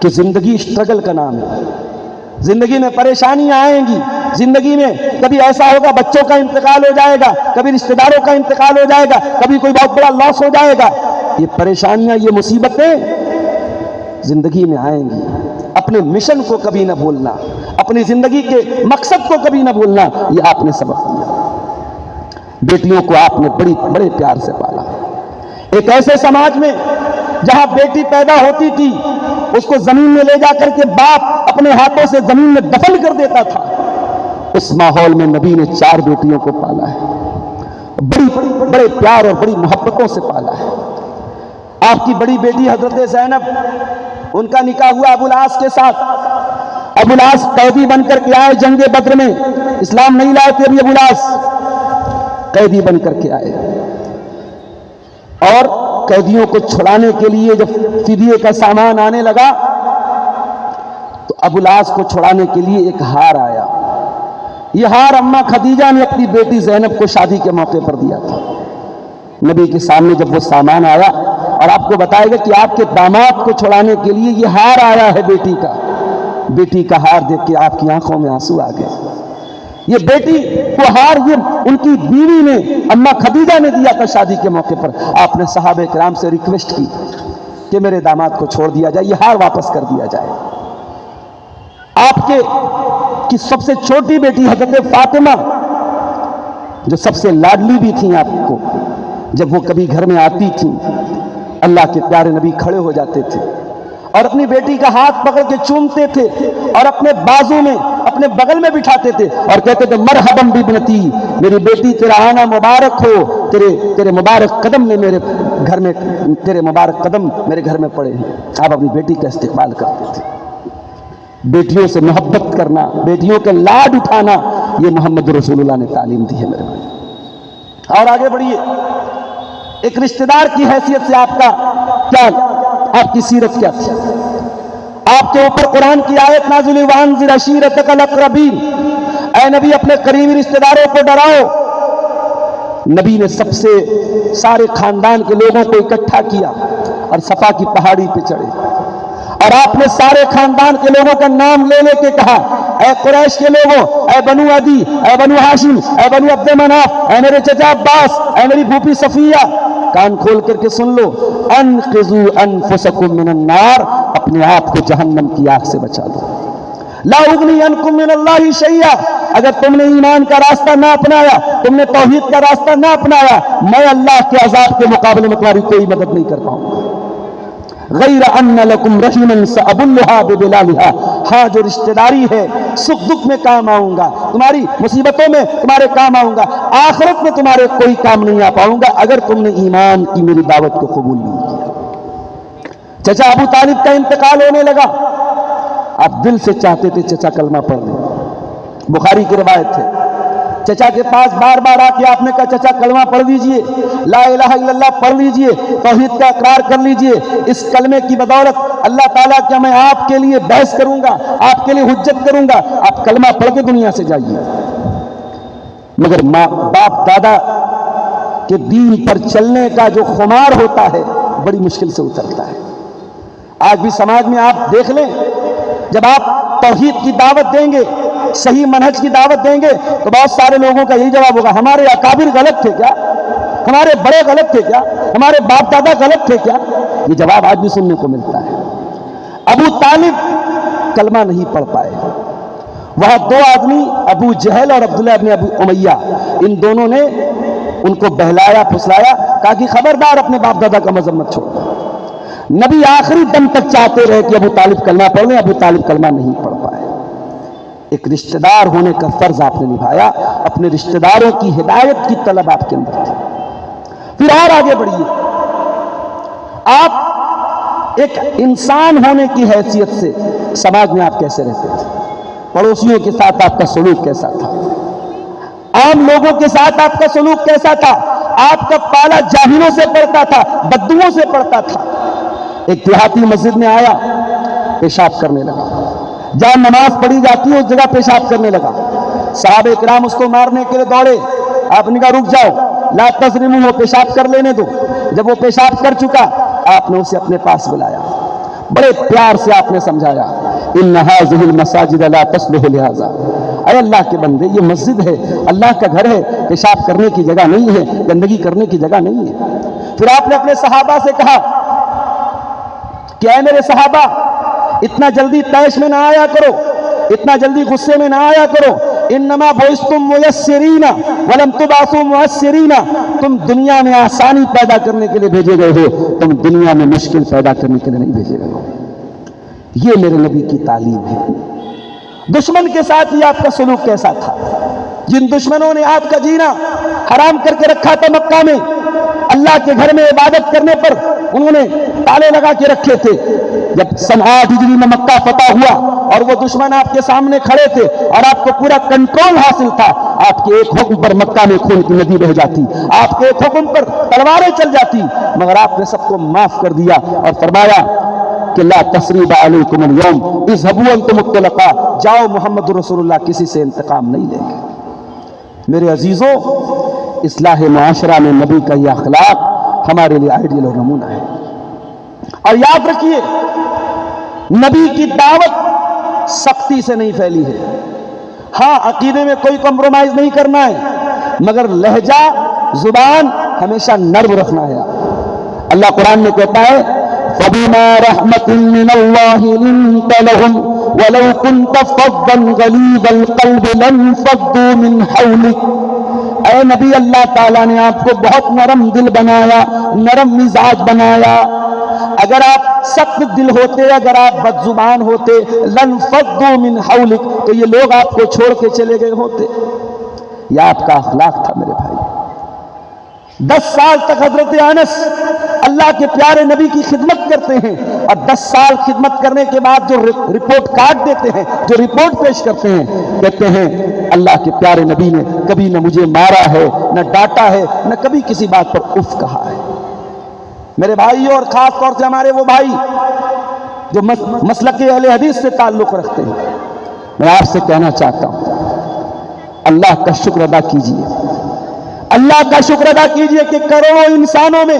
کہ زندگی اسٹرگل کا نام ہے. زندگی میں پریشانیاں آئیں گی، زندگی میں کبھی ایسا ہوگا بچوں کا انتقال ہو جائے گا، کبھی رشتہ داروں کا انتقال ہو جائے گا، کبھی کوئی بہت بڑا لاس ہو جائے گا. یہ پریشانیاں، یہ مصیبتیں زندگی میں آئیں گی. اپنے مشن کو کبھی نہ بھولنا، اپنی زندگی کے مقصد کو کبھی نہ بھولنا، یہ آپ نے سبق دیا. بیٹیوں کو آپ نے بڑے پیار سے پالا. ایک ایسے سماج میں جہاں بیٹی پیدا ہوتی تھی اس کو زمین میں لے جا کر کے باپ اپنے ہاتھوں سے زمین میں دفن کر دیتا تھا، اس ماحول میں نبی نے 4 بیٹیوں کو پالا ہے، بڑے پیار اور بڑی محبتوں سے پالا ہے. آپ کی بڑی بیٹی حضرت زینب، ان کا نکاح ہوا ابو العاص کے ساتھ. ابو العاص قیدی بن کر کے آئے جنگ بدر میں، اسلام نہیں لائے تھے ابھی ابو العاص، قیدی بن کر کے آئے. اور قیدیوں کو چھڑانے کے لیے جب فدیے کا سامان آنے لگا تو تو ابو الاس کو چھڑانے کے لیے ایک ہار آیا. یہ ہار اماں خدیجہ نے اپنی بیٹی زینب کو شادی کے موقع پر دیا تھا. نبی کے سامنے جب وہ سامان آیا اور آپ کو بتایا گیا کہ آپ کے داماد کو چھڑانے کے لیے یہ ہار آیا ہے بیٹی کا ہار دیکھ کے آپ کی آنکھوں میں آنسو آ گئے. یہ بیٹی کو ہار یہ ان کی بیوی نے اماں خدیجہ نے دیا تھا شادی کے موقع پر. آپ نے صحابہ کرام سے ریکویسٹ کی کہ میرے داماد کو چھوڑ دیا جائے, یہ ہار واپس کر دیا جائے. آپ کی سب سے چھوٹی بیٹی حضرت فاطمہ جو سب سے لاڈلی بھی تھیں آپ کو, جب وہ کبھی گھر میں آتی تھیں اللہ کے پیارے نبی کھڑے ہو جاتے تھے اور اپنی بیٹی کا ہاتھ پکڑ کے چومتے تھے اور اپنے بازو میں اپنے بغل میں بٹھاتے تھے اور کہتے تھے مرحبا بابنتی, میری بیٹی تیرا آنا مبارک ہو, تیرے مبارک قدم نے میرے گھر میں, تیرے مبارک قدم میرے گھر میں پڑے ہیں. آپ اپنی بیٹی کا استقبال کرتے تھے. بیٹیوں سے محبت کرنا, بیٹیوں کے لاڈ اٹھانا, یہ محمد رسول اللہ نے تعلیم دی ہے میرے بھائی. اور آگے بڑھیے, ایک رشتہ دار کی حیثیت سے آپ کا کیا, آپ کی سیرت کیا تھی؟ آپ کے اوپر قرآن کی آیت نازل ہوئی وانذر عشیرتک الاقربین, اے نبی اپنے قریبی رشتہ داروں کو ڈراؤ. نبی نے سب سے سارے خاندان کے لوگوں کو اکٹھا کیا اور صفا کی پہاڑی پہ چڑھے اور آپ نے سارے خاندان کے لوگوں کا نام لے لے کے کہا, اے قریش کے لوگوں, اے بنو عدی, اے بنو ہاشم, اے بنو عبد مناف, اے میرے چچا عباس, اے میری پھوپھی صفیہ, کان کھول کر کے سن لو, انقذوا انفسکم من النار, اپنے آپ کو جہنم کی آگ سے بچا دو. لا اغنی عنکم من اللہ شیئا, اگر تم نے ایمان کا راستہ نہ اپنایا, تم نے توحید کا راستہ نہ اپنایا, میں اللہ کے عذاب کے مقابلے میں تمہاری کوئی مدد نہیں کر پاؤں گا. غیر ان لکم رحیما سابلھا ببلالھا, ہاں جو رشتہ داری ہے سکھ دکھ میں کام آؤں گا, تمہاری مصیبتوں میں تمہارے کام آؤں گا, آخرت میں تمہارے کوئی کام نہیں آ پاؤں گا اگر تم نے ایمان کی میری دعوت کو قبول نہیں کیا. چچا ابو طالب کا انتقال ہونے لگا, آپ دل سے چاہتے تھے چچا کلمہ پڑھ لیں. بخاری کی روایت ہے, چچا کے پاس بار بار آ کے آپ نے کہا چچا کلمہ پڑھ لیجئے, لا الہ الا اللہ پڑھ لیجئے, توحید کا اقرار کر لیجئے, اس کلمے کی بدولت اللہ تعالیٰ کیا میں آپ کے لیے بحث کروں گا, آپ کے لیے حجت کروں گا, آپ کلمہ پڑھ کے دنیا سے جائیے. مگر ماں باپ دادا کے دین پر چلنے کا جو خمار ہوتا ہے بڑی مشکل سے اترتا ہے. آج بھی سماج میں آپ دیکھ لیں, جب آپ توحید کی دعوت دیں گے, صحیح منہج کی دعوت دیں گے, تو بہت سارے لوگوں کا یہی جواب ہوگا, ہمارے اکابر غلط تھے کیا, ہمارے بڑے غلط تھے کیا, ہمارے باپ دادا غلط تھے کیا. یہ جواب آج بھی سننے کو ملتا ہے. ابو طالب کلمہ نہیں پڑھ پائے. وہاں دو آدمی ابو جہل اور عبداللہ ابن ابو امیہ, ان دونوں نے ان کو بہلایا پھسلایا, کہا کہ خبردار اپنے باپ دادا کا مذہب مت چھوڑ. نبی آخری دم تک چاہتے رہے کہ ابو طالب کلمہ پڑھ لیں, ابو طالب کلمہ نہیں پڑھ پائے. ایک رشتہ دار ہونے کا فرض آپ نے نبھایا, اپنے رشتہ داروں کی ہدایت کی طلب آپ کے اندر تھی. پھر اور آگے بڑھیے, آپ ایک انسان ہونے کی حیثیت سے سماج میں آپ کیسے رہتے تھے, پڑوسیوں کے ساتھ آپ کا سلوک کیسا تھا, عام لوگوں کے ساتھ آپ کا سلوک کیسا تھا. آپ کا پالا جاہلوں سے پڑتا تھا, بدوؤں سے پڑتا تھا. ایک دیہاتی مسجد میں آیا, پیشاب کرنے لگا, جہاں نماز پڑھی جاتی ہے اس جگہ پیشاب کرنے لگا. صحابہ کرام اس کو مارنے کے لیے دوڑے, آپ نے کہا رک جاؤ, لا تظلموہ, پیشاب کر لینے دو. جب وہ پیشاب کر چکا آپ نے اسے اپنے پاس بلایا, بڑے پیار سے آپ نے سمجھایا, ان ھذہ المساجد لا تصلح لہذا, اے اللہ کے بندے یہ مسجد ہے, اللہ کا گھر ہے, پیشاب کرنے کی جگہ نہیں ہے, گندگی کرنے کی جگہ نہیں ہے. پھر آپ نے اپنے صحابہ سے کہا کہ اے میرے صحابہ, اتنا جلدی طیش میں نہ آیا کرو, اتنا جلدی غصے میں نہ آیا کرو. انما بعثتم میسرین ولم تبعثوا معسرین, تم دنیا میں آسانی پیدا کرنے کے لیے بھیجے گئے ہو, تم دنیا میں مشکل پیدا کرنے کے لیے نہیں بھیجے گئے ہو. یہ میرے نبی کی تعلیم ہے. دشمن کے ساتھ یہ آپ کا سلوک کیسا تھا, جن دشمنوں نے آپ کا جینا حرام کر کے رکھا تھا مکہ میں, اللہ کے گھر میں عبادت کرنے پر انہوں نے تالے لگا کے رکھے تھے. جب سن 8 ہجری میں مکہ فتح ہوا اور وہ دشمن آپ کے سامنے کھڑے تھے اور آپ کو پورا کنٹرول حاصل تھا, آپ کے ایک حکم پر مکہ میں خون کی ندی بہہ جاتی, آپ کے ایک حکم پر تلواریں چل جاتی, مگر آپ نے سب کو معاف کر دیا اور فرمایا کہ لا تثریب علیکم اليوم اذهبوا انتم الطلقاء، جاؤ محمد رسول اللہ کسی سے انتقام نہیں لیں گے۔ میرے عزیزوں، اصلاح معاشرہ میں نبی کا یہ اخلاق ہمارے لیے آئیڈیل اور نمونہ ہے۔ اور یاد رکھیے، نبی کی دعوت سختی سے نہیں پھیلی ہے۔ ہاں، عقیدے میں کوئی کمپرومائز نہیں کرنا ہے، مگر لہجہ زبان ہمیشہ نرم رکھنا ہے۔ اللہ قرآن میں کہتا ہے فَبِمَا رَحْمَةٍ مِّنَ اللَّهِ لِنتَ لَهُمْ وَلَوْ كُنْتَ فَظًّا غَلِيظَ الْقَلْبِ لَانفَضُّوا مِنْ حَوْلِكَ۔ اے نبی، اللہ تعالیٰ نے آپ کو بہت نرم دل بنایا، نرم مزاج بنایا۔ اگر آپ سخت دل ہوتے، اگر آپ بد زبان ہوتے، لَانفَضُّوا مِنْ حَوْلِكَ، تو یہ لوگ آپ کو چھوڑ کے چلے گئے ہوتے۔ یہ آپ کا اخلاق تھا میرے بھائی۔ 10 سال تک حضرت انس اللہ کے پیارے نبی کی خدمت کرتے ہیں، اور 10 سال خدمت کرنے کے بعد جو رپورٹ کارڈ دیتے ہیں، جو رپورٹ پیش کرتے ہیں، کہتے ہیں اللہ کے پیارے نبی نے کبھی نہ مجھے مارا ہے، نہ ڈانٹا ہے، نہ کبھی کسی بات پر اف کہا ہے۔ میرے بھائیوں، اور خاص طور سے ہمارے وہ بھائی جو مسلک اہل حدیث سے تعلق رکھتے ہیں، میں آپ سے کہنا چاہتا ہوں، اللہ کا شکر ادا کیجئے، اللہ کا شکر ادا کیجئے کہ کروڑوں انسانوں میں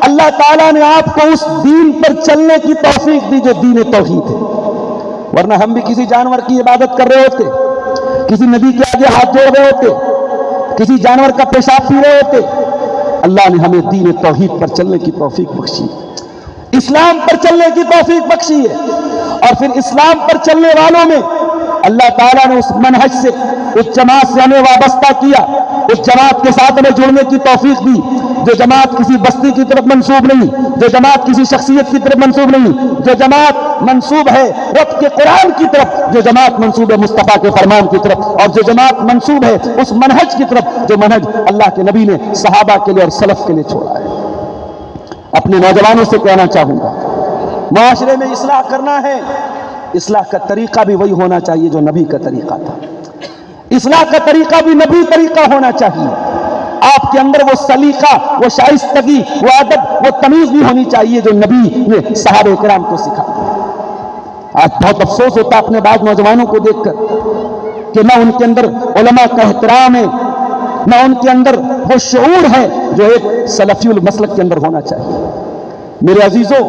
اللہ تعالیٰ نے آپ کو اس دین پر چلنے کی توفیق دی جو دین توحید ہے۔ ورنہ ہم بھی کسی جانور کی عبادت کر رہے ہوتے، کسی نبی کے آگے ہاتھ جوڑ رہے ہوتے، کسی جانور کا پیشاب پی رہے ہوتے۔ اللہ نے ہمیں دین توحید پر چلنے کی توفیق بخشی، اسلام پر چلنے کی توفیق بخشی ہے، اور پھر اسلام پر چلنے والوں میں اللہ تعالیٰ نے اس منہج سے، اس جماعت سے ہمیں وابستہ کیا، اس جماعت کے ساتھ ہمیں جڑنے کی توفیق دی، جو جماعت کسی بستی کی طرف منسوب نہیں، جو جماعت کسی شخصیت کی طرف منسوب نہیں، جو جماعت منسوب ہے رب کے قرآن کی طرف، جو جماعت منسوب ہے مصطفیٰ کے فرمان کی طرف، اور جو جماعت منسوب ہے اس منہج کی طرف جو منہج اللہ کے نبی نے صحابہ کے لیے اور سلف کے لیے چھوڑا ہے۔ اپنے نوجوانوں سے کہنا چاہوں گا، معاشرے میں اصلاح کرنا ہے، اصلاح کا طریقہ بھی وہی ہونا چاہیے جو نبی کا طریقہ تھا۔ اصلاح کا طریقہ بھی نبی طریقہ ہونا چاہیے۔ آپ کے اندر وہ سلیقہ، وہ شائستگی، وہ ادب، وہ تمیز بھی ہونی چاہیے جو نبی نے صحابہ کرام کو سکھایا۔ آج بہت افسوس ہوتا ہے اپنے بعض نوجوانوں کو دیکھ کر کہ نہ ان کے اندر علماء کا احترام ہے، نہ ان کے اندر وہ شعور ہے جو ایک سلفی المسلک کے اندر ہونا چاہیے۔ میرے عزیزوں،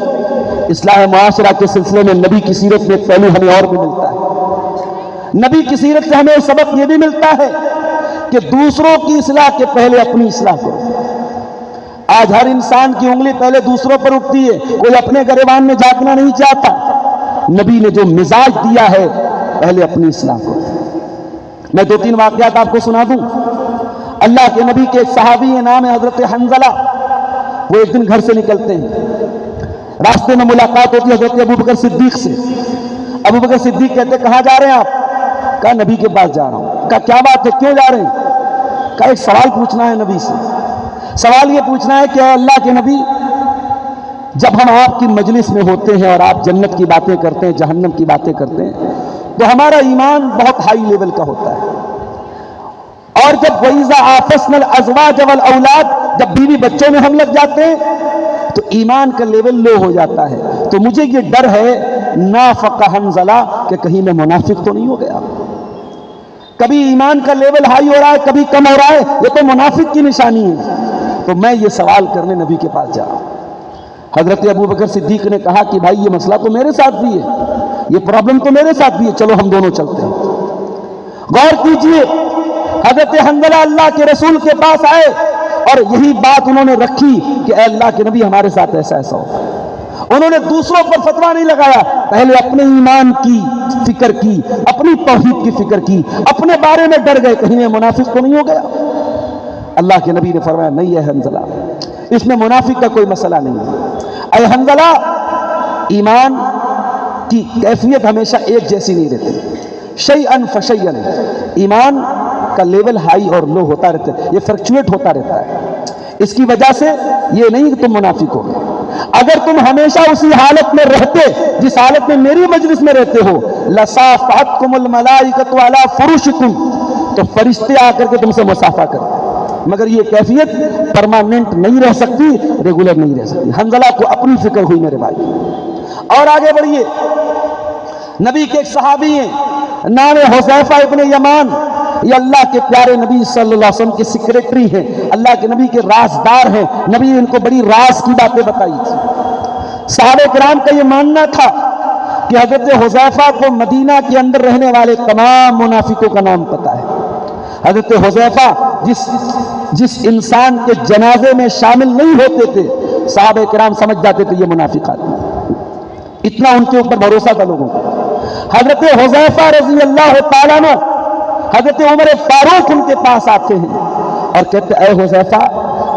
اصلاح معاشرہ کے سلسلے میں نبی کی سیرت میں ایک پہلو ہمیں اور بھی ملتا ہے۔ نبی کی سیرت سے ہمیں سبق یہ بھی ملتا ہے کہ دوسروں کی اصلاح کے پہلے اپنی اصلاح کرو۔ آج ہر انسان کی انگلی پہلے دوسروں پر اٹھتی ہے، کوئی اپنے گریبان میں جھانکنا نہیں چاہتا۔ نبی نے جو مزاج دیا ہے، پہلے اپنی اصلاح کرو۔ میں 2-3 واقعات آپ کو سنا دوں۔ اللہ کے نبی کے ایک صحابی ہیں، نام ہے حضرت حنظلہ۔ وہ ایک دن گھر سے نکلتے ہیں، راستے میں ملاقات ہوتی ہے حضرت ابوبکر صدیق سے۔ ابوبکر صدیق کہتے کہاں جا رہے ہیں آپ؟ کہا نبی کے پاس جا رہا ہوں۔ کہا کیا بات ہے، کیوں جا رہے ہیں؟ کہا ایک سوال پوچھنا ہے نبی سے۔ سوال یہ پوچھنا ہے کہ اے اللہ کے نبی، جب ہم آپ کی مجلس میں ہوتے ہیں اور آپ جنت کی باتیں کرتے ہیں، جہنم کی باتیں کرتے ہیں، تو ہمارا ایمان بہت ہائی لیول کا ہوتا ہے، اور جب وَإِذَا آفَسْنَا الْأَزْوَاجَ وَالْأَوْلَادَ، جب بیوی بچوں میں ہم لگ جاتے ہیں تو ایمان کا لیول لو ہو جاتا ہے۔ تو مجھے یہ ڈر ہے نافق حنظلہ کہ کہیں میں منافق تو نہیں ہو گیا۔ کبھی ایمان کا لیول ہائی ہو رہا ہے، کبھی کم ہو رہا ہے، یہ تو منافق کی نشانی ہے۔ تو میں یہ سوال کرنے نبی کے پاس جا رہا ہوں۔ حضرت ابوبکر صدیق نے کہا کہ بھائی یہ مسئلہ تو میرے ساتھ بھی ہے، یہ پرابلم تو میرے ساتھ بھی ہے، چلو ہم دونوں چلتے ہیں۔ غور کیجئے، حضرت حنظلہ اللہ کے رسول کے پاس آئے اور یہی بات انہوں نے رکھی کہ اے اللہ کے نبی ہمارے ساتھ ایسا ایسا ہو۔ انہوں نے دوسروں پر فتویٰ نہیں لگایا، پہلے اپنے ایمان کی فکر کی، اپنی توحید کی فکر کی، اپنے بارے میں ڈر گئے کہیں میں منافق تو نہیں ہو گیا۔ اللہ کے نبی نے فرمایا نہیں ہے حنظلہ، اس میں منافق کا کوئی مسئلہ نہیں ہے۔ اے حنظلہ، ایمان کی کیفیت ہمیشہ ایک جیسی نہیں رہتی، شیئن فشیئن، ایمان کا لیول ہائی اور لو ہوتا رہتا ہے، یہ فلکچویٹ ہوتا رہتا ہے۔ اس کی وجہ سے یہ نہیں کہ تم منافق ہو، اگر تم ہمیشہ اسی حالت میں رہتے جس حالت میں میری مجلس میں رہتے ہو، لصافحتکم الملائکۃ علی فرشکم، تو فرشتے آ کر کے تم سے مصافحہ کرتے، مگر یہ کیفیت پرماننٹ نہیں رہ سکتی، ریگولر نہیں رہ سکتی۔ حنظلہ کو اپنی فکر ہوئی میرے بھائی، اور آگے بڑھیے، نبی کے ایک صحابی ہیں، نام ہے حذیفہ ابن یمان، یہ اللہ کے پیارے نبی صلی اللہ علیہ وسلم کے سیکریٹری ہیں، اللہ کے نبی کے رازدار ہیں، نبی ان کو بڑی راز کی باتیں بتائی تھی۔ صحابہ کرام کا یہ ماننا تھا کہ حضرت حذیفہ کو مدینہ کے اندر رہنے والے تمام منافقوں کا نام پتہ ہے۔ حضرت حذیفہ جس انسان کے جنازے میں شامل نہیں ہوتے تھے، صحابہ کرام سمجھ جاتے تھے یہ منافق آدمی، اتنا ان کے اوپر بھروسہ تھا لوگوں کو۔ حضرت حذیفہ رضی اللہ تعالیٰ عنہ، حضرت عمر فاروق ان کے پاس آتے ہیں اور کہتے اے حذیفہ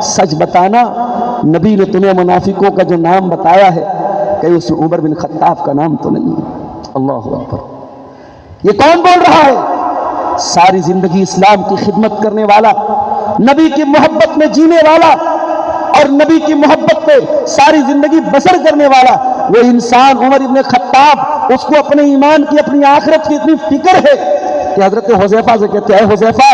سچ بتانا، نبی نے تمہیں منافقوں کا جو نام بتایا ہے کہ اس میں عمر بن خطاب کا نام تو نہیں ہے۔ اللہ اکبر، یہ کون بول رہا ہے؟ ساری زندگی اسلام کی خدمت کرنے والا، نبی کی محبت میں جینے والا اور نبی کی محبت پہ ساری زندگی بسر کرنے والا وہ انسان عمر بن خطاب، اس کو اپنے ایمان کی، اپنی آخرت کی اتنی فکر ہے کہ حضرت حذیفہ سے کہتے ہیں اے حذیفہ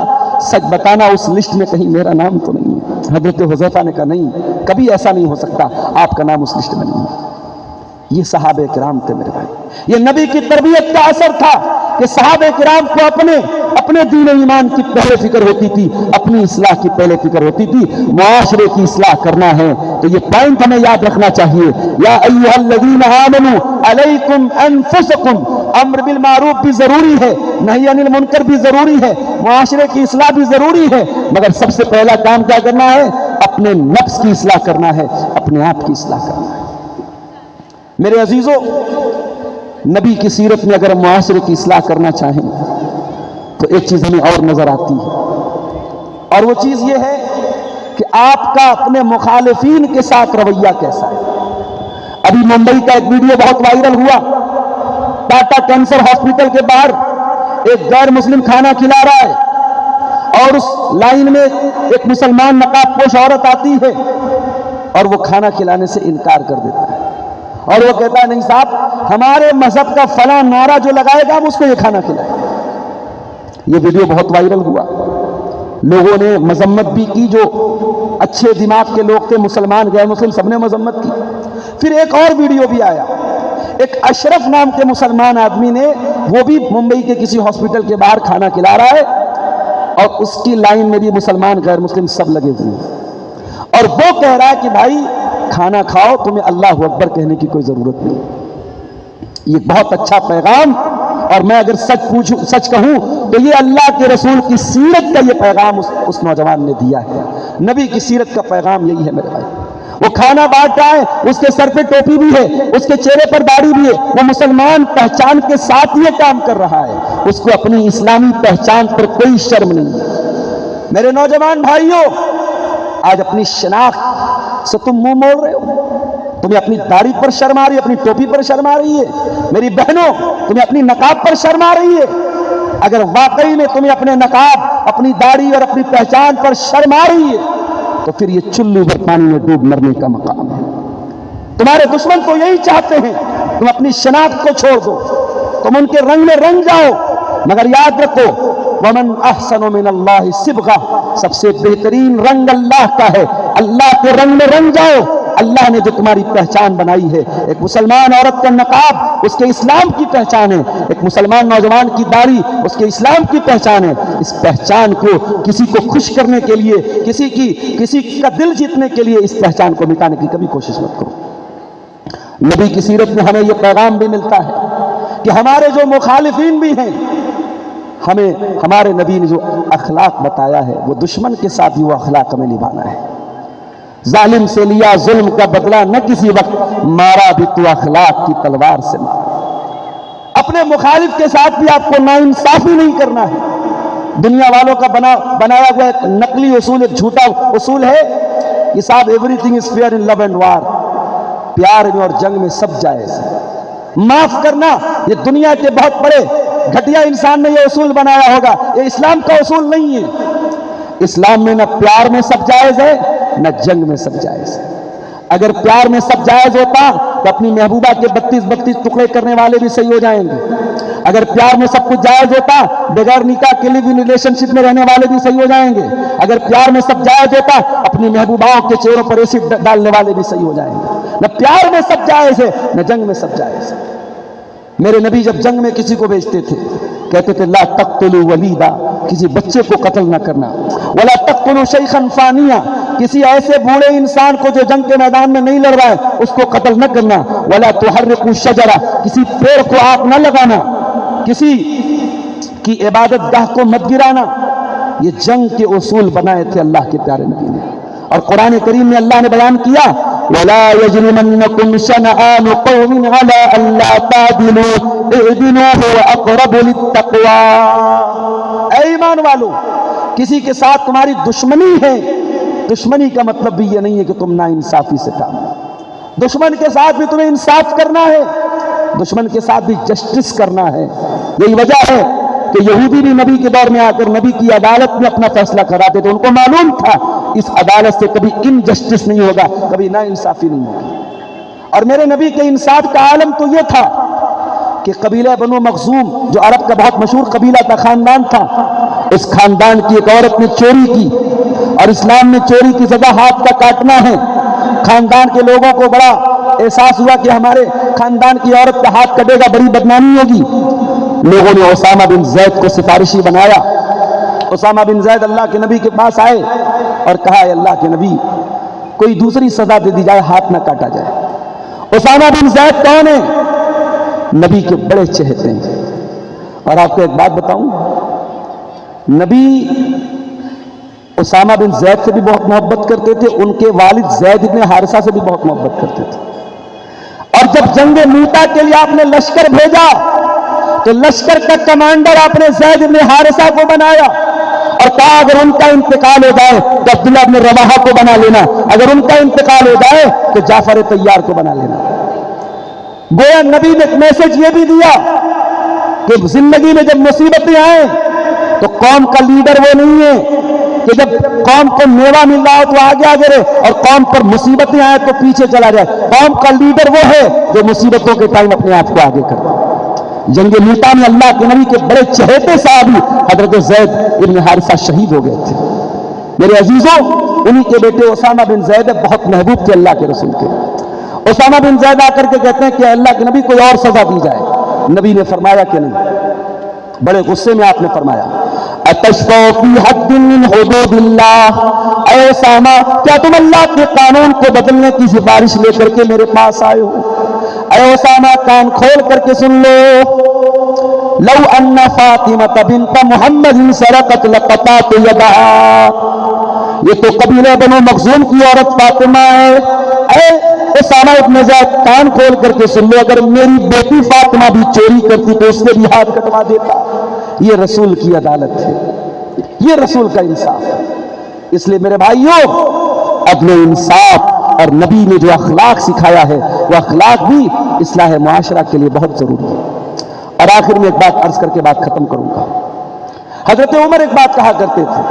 سچ بتانا اس لسٹ میں کہیں میرا نام تو نہیں ہے۔ حضرت حذیفہ نے کہا نہیں، کبھی ایسا نہیں ہو سکتا، آپ کا نام اس لسٹ میں نہیں ہے۔ یہ صحابہ کرام تھے میرے بھائی، یہ نبی کی تربیت کا اثر تھا کہ صحابہ کرام کو اپنے دین و ایمان کی پہلے فکر ہوتی تھی، اپنی اصلاح کی پہلے فکر ہوتی تھی۔ معاشرے کی اصلاح کرنا ہے تو یہ پوائنٹ ہمیں یاد رکھنا چاہیے، یا ایھا الذین آمنوا علیکم انفسکم، امر بالمعروف بھی ضروری ہے، نہی عن المنکر بھی ضروری ہے، معاشرے کی اصلاح بھی ضروری ہے، مگر سب سے پہلا کام کیا کرنا ہے؟ اپنے نفس کی اصلاح کرنا ہے، اپنے آپ کی اصلاح کرنا ہے۔ میرے عزیزوں، نبی کی سیرت میں اگر معاشرے کی اصلاح کرنا چاہیں تو ایک چیز ہمیں اور نظر آتی ہے، اور وہ چیز یہ ہے کہ آپ کا اپنے مخالفین کے ساتھ رویہ کیسا ہے۔ ابھی ممبئی کا ایک ویڈیو بہت وائرل ہوا، ٹاٹا کینسر ہاسپٹل کے باہر ایک غیر مسلم کھانا کھلا رہا ہے اور اس لائن میں ایک مسلمان نقاب پوش عورت آتی ہے اور وہ کھانا کھلانے سے انکار کر دیتا ہے اور وہ کہتا ہے نہیں صاحب، ہمارے مذہب کا فلاں نعرہ جو لگائے گا ہم اس کو یہ کھانا کھلائیں۔ یہ ویڈیو بہت وائرل ہوا، لوگوں نے مذمت بھی کی، جو اچھے دماغ کے لوگ تھے، مسلمان غیر مسلم سب نے مذمت کی۔ پھر ایک اور ویڈیو بھی آیا، ایک اشرف نام کے مسلمان آدمی نے، وہ بھی ممبئی کے کسی ہاسپٹل کے باہر کھانا کھلا رہا ہے اور اس کی لائن میں بھی مسلمان غیر مسلم سب لگے ہوئے ہیں اور وہ کہہ رہا ہے کہ بھائی کھانا کھاؤ، تمہیں اللہ اکبر کہنے کی کوئی ضرورت نہیں۔ یہ بہت اچھا پیغام، اور میں اگر سچ کہوں تو یہ اللہ کے رسول کی سیرت کا یہ پیغام اس نوجوان نے دیا ہے۔ نبی کی سیرت کا پیغام یہی ہے میرے بھائی۔ وہ کھانا بانٹ رہا ہے، اس کے سر پہ ٹوپی بھی ہے، اس کے چہرے پر داڑھی بھی ہے، وہ مسلمان پہچان کے ساتھ یہ کام کر رہا ہے، اس کو اپنی اسلامی پہچان پر کوئی شرم نہیں ہے۔ میرے نوجوان بھائیوں، آج اپنی شناخت سے تم منہ موڑ رہے ہو، تمہیں اپنی داڑھی پر شرم آ رہی ہے، اپنی ٹوپی پر شرم آ رہی ہے۔ میری بہنوں، تمہیں اپنی نقاب پر شرم آ رہی ہے۔ اگر واقعی میں تمہیں اپنے نقاب، اپنی داڑھی اور اپنی پہچان پر شرم آ رہی ہے تو پھر یہ چلو بھر پانی میں ڈوب مرنے کا مقام ہے۔ تمہارے دشمن تو یہی چاہتے ہیں تم اپنی شناخت کو چھوڑ دو، تم ان کے رنگ میں رنگ جاؤ، مگر یاد رکھو وَمَنْ أَحْسَنُ مِنَ اللَّهِ صِبْغَةً، سب سے بہترین رنگ اللہ کا ہے، اللہ کے رنگ میں رنگ جاؤ۔ اللہ نے جو تمہاری پہچان بنائی ہے، ایک مسلمان عورت کا نقاب اس کے اسلام کی پہچان ہے، ایک مسلمان نوجوان کی داڑھی اس کے اسلام کی پہچان ہے۔ اس پہچان کو کسی کو خوش کرنے کے لیے، کسی کا دل جیتنے کے لیے اس پہچان کو مٹانے کی کبھی کوشش مت کرو۔ نبی کی سیرت میں ہمیں یہ پیغام بھی ملتا ہے کہ ہمارے جو مخالفین بھی ہیں، ہمیں ہمارے نبی نے جو اخلاق بتایا ہے وہ دشمن کے ساتھ بھی وہ اخلاق ہمیں نبھانا ہے۔ ظالم سے لیا ظلم کا بدلہ نہ کسی وقت، مارا بھی تو اخلاق کی تلوار سے مارا۔ اپنے مخالف کے ساتھ بھی آپ کو ناانصافی نہیں کرنا ہے۔ دنیا والوں کا بنایا ہوا ایک نقلی اصول، ایک جھوٹا اصول ہے کہ صاحب every thing is fair in love and war, پیار میں اور جنگ میں سب جائز ہے۔ معاف کرنا یہ دنیا کے بہت بڑے گھٹیا انسان نے یہ اصول بنایا ہوگا، یہ اسلام کا اصول نہیں ہے۔ اسلام میں نہ پیار میں سب جائز ہے، نہ جنگ میں سب جائز ہے۔ اگر پیار میں سب جائز ہوتا تو اپنی محبوبہ کے 32 ٹکڑے کرنے والے بھی صحیح ہو جائیں گے. اگر پیار میں سب کچھ جائز ہوتا بغیر نکاح کے لیو ان ریلیشن شپ میں رہنے والے بھی صحیح ہو جائیں گے. اگر پیار میں سب جائز ہوتا اپنی محبوباؤں کے چہروں پر ایسڈ ڈالنے والے بھی صحیح ہو جائیں گے. نہ پیار میں سب جائز ہے نہ جنگ میں سب جائز ہے. میرے نبی جب جنگ میں کسی کو بھیجتے تھے کہتے تھے لا تقتلوا ولیدا، کسی بچے کو قتل نہ کرنا. ولا تقتلوا شیخا فانیا، کسی ایسے بوڑھے انسان کو جو جنگ کے میدان میں نہیں لڑ رہا ہے اس کو قتل نہ کرنا. ولا تحرقوا الشجرہ، کسی پیڑ کو آگ نہ لگانا، کسی کی عبادت گاہ کو مت گرانا. یہ جنگ کے اصول بنائے تھے اللہ کے پیارے نبی نے. اور قرآن کریم میں اللہ نے بیان کیا وَلَا يَجْرِمَنَّكُمْ شَنَآنُ قَوْمٍ عَلَىٰ أَلَّا تَعْدِلُوا اعْدِلُوا هُوَ أَقْرَبُ لِلتَّقْوَىٰ. اے ایمان والو، کسی کے ساتھ تمہاری دشمنی ہے، دشمنی کا مطلب بھی یہ نہیں ہے کہ تم نا انصافی سے کام. دشمن کے ساتھ بھی تمہیں انصاف کرنا ہے، دشمن کے ساتھ بھی جسٹس کرنا ہے. یہی وجہ ہے کہ یہودی بھی نبی کے دور میں آ کر نبی کی عدالت میں اپنا فیصلہ کراتے تھے. ان کو معلوم تھا اس عدالت سے کبھی انجسٹس نہیں ہوگا، کبھی نا انصافی نہیں ہوگی. اور میرے نبی کے انصاف کا عالم تو یہ تھا کہ قبیلہ بنو مخزوم جو عرب کا بہت مشہور قبیلہ کا خاندان تھا، اس خاندان کی ایک عورت نے چوری کی اور اسلام میں چوری کی سزا ہاتھ کا کاٹنا ہے. خاندان کے لوگوں کو بڑا احساس ہوا کہ ہمارے خاندان کی عورت کا ہاتھ کٹے گا، بڑی بدنامی ہوگی. لوگوں نے اسامہ بن زید کو سفارشی بنایا. اسامہ بن زید اللہ کے نبی کے پاس آئے اور کہا اے اللہ کے نبی کوئی دوسری سزا دے دی جائے، ہاتھ نہ کاٹا جائے. اسامہ بن زید کون ہے؟ نبی کے بڑے چہتے ہیں. اور آپ کو ایک بات بتاؤں، نبی اسامہ بن زید سے بھی بہت محبت کرتے تھے، ان کے والد زید بن حارثہ سے بھی بہت محبت کرتے تھے. اور جب جنگ موتا کے لیے آپ نے لشکر بھیجا تو لشکر کا کمانڈر آپ نے زید بن حارثہ کو بنایا اور کہا اگر ان کا انتقال ہو جائے تو عبداللہ بن رواحہ کو بنا لینا، اگر ان کا انتقال ہو جائے تو جعفر طیار کو بنا لینا. گویا نبی نے ایک میسج یہ بھی دیا کہ زندگی میں جب مصیبتیں آئیں تو قوم کا لیڈر وہ نہیں ہے کہ جب قوم کو میوہ مل رہا ہو تو آگے آگے رہے اور قوم پر مصیبتیں آئیں تو پیچھے چلا جائے. قوم کا لیڈر وہ ہے جو مصیبتوں کے ٹائم اپنے آپ کو آگے کرتا. جنگ موتا میں اللہ کے نبی کے بڑے چہیتے صحابی حضرت زید بن حارثہ شہید ہو گئے تھے. میرے عزیزوں، انہی کے بیٹے اسامہ بن زید بہت محبوب تھے اللہ کے رسول کے. اسامہ بن زید آ کر کے کہتے ہیں کہ اللہ کے نبی کوئی اور سزا دی جائے. نبی نے فرمایا کہ نہیں. بڑے غصے میں آپ نے فرمایا اتشفع فی حد من حدود اللہ، اے اسامہ کیا تم اللہ کے قانون کو بدلنے کی سفارش لے کر کے میرے پاس آئے ہو؟ اے اسامہ کان کھول کر کے سن لو، لو ان فاطمہ بنت محمد سرقت لقطعت یدها. یہ تو قبیلہ بنو مخزوم کی عورت فاطمہ ہے. اے اسامہ ابن زید کان کھول کر کے سن لو، اگر میری بیٹی فاطمہ بھی چوری کرتی تو اس نے بھی ہاتھ کٹوا دیتا. یہ رسول کی عدالت ہے، یہ رسول کا انصاف ہے. اس لیے میرے بھائیوں، عدل و انصاف اور نبی نے جو اخلاق سکھایا ہے وہ اخلاق بھی اصلاح معاشرہ کے لیے بہت ضروری ہے. اور آخر میں ایک بات عرض کر کے بات ختم کروں گا. حضرت عمر ایک بات کہا کرتے تھے.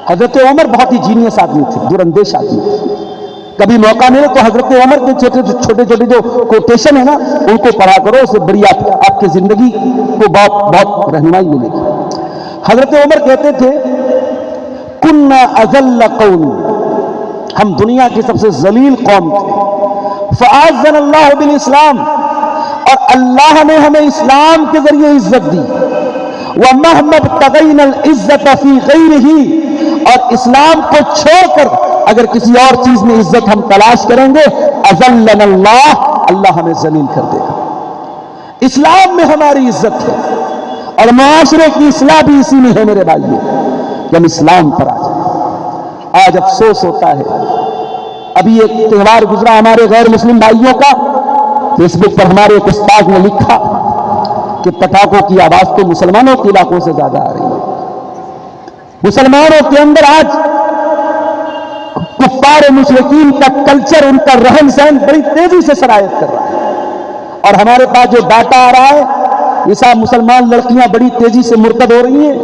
حضرت عمر بہت ہی جینیس آدمی تھے، دور اندیش آدمی تھے. کبھی موقع ملے تو حضرت عمر کے چھوٹے چھوٹے جو کوٹیشن ہے نا ان کو پڑھا کرو، اس سے بڑی آپ کی زندگی کو بہت رہنمائی ملے گی. حضرت عمر کہتے تھے کنا اذل قوم، ہم دنیا کی سب سے ذلیل قوم تھے. فاعزنا اللہ بالاسلام، اور اللہ نے ہمیں اسلام کے ذریعے عزت دی. ومهما ابتغينا العزت فی غیرہ، اور اسلام کو چھوڑ کر اگر کسی اور چیز میں عزت ہم تلاش کریں گے اذلنا اللہ، اللہ ہمیں ذلیل کر دے گا. اسلام میں ہماری عزت ہے اور معاشرے کی اصلاح بھی اسی میں ہے میرے بھائیوں کہ ہم اسلام پر آ جائیں. آج افسوس ہوتا ہے، ابھی ایک تہوار گزرا ہمارے غیر مسلم بھائیوں کا، فیس بک پر ہمارے ایک استاد نے لکھا کہ پٹاخوں کی آواز تو مسلمانوں کے علاقوں سے زیادہ آ رہی ہے. مسلمانوں کے اندر آج کفار مشرکین کا کلچر، ان کا رہن سہن بڑی تیزی سے سرایت کر رہا ہے. اور ہمارے پاس جو ڈاٹا آ رہا ہے یہ سب مسلمان لڑکیاں بڑی تیزی سے مرتد ہو رہی ہیں.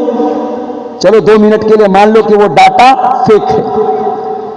چلو 2 منٹ کے لیے مان لو کہ وہ ڈاٹا فیک ہے،